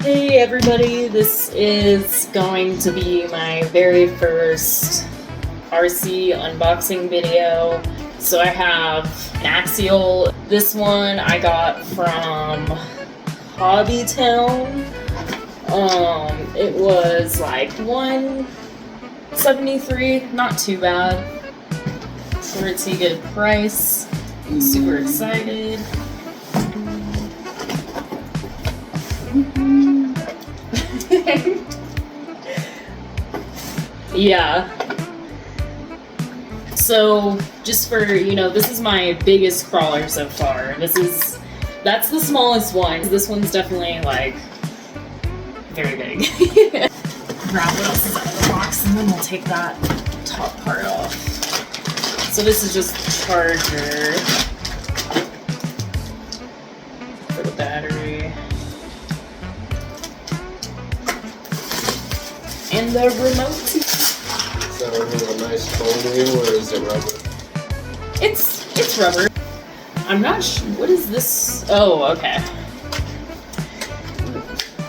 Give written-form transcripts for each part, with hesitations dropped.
Hey everybody, this is going to be my very first RC unboxing video. So I have an Axial. This one I got from Hobbytown. It was like $173, not too bad. Pretty good price. I'm super excited. Yeah. So, just for, this is my biggest crawler so far. That's the smallest one. This one's definitely, like, very big. Grab what else is out of the box, and then we'll take that top part off. So this is just the charger for the battery. And the remote. Is that a nice foam wheel or is it rubber? It's rubber. I'm not sure. What is this? Oh, okay.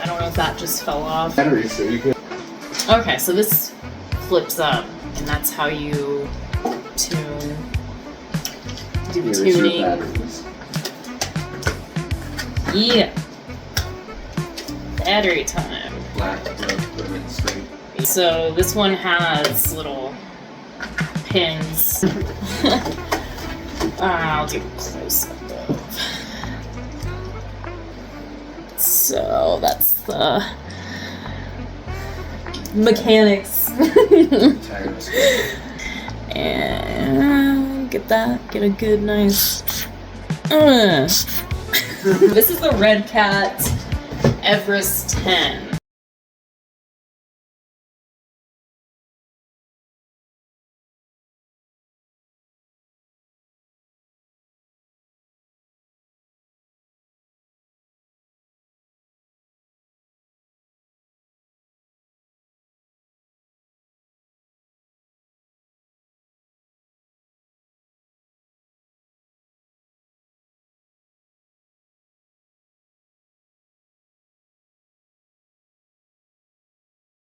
I don't know if that just fell off. Battery, so you can. Okay, so this flips up, and that's how you do the tuning. Yeah. Battery time. So this one has little pins. I'll do a close up of. So that's the mechanics. And get a good nice. This is the Redcat Everest 10.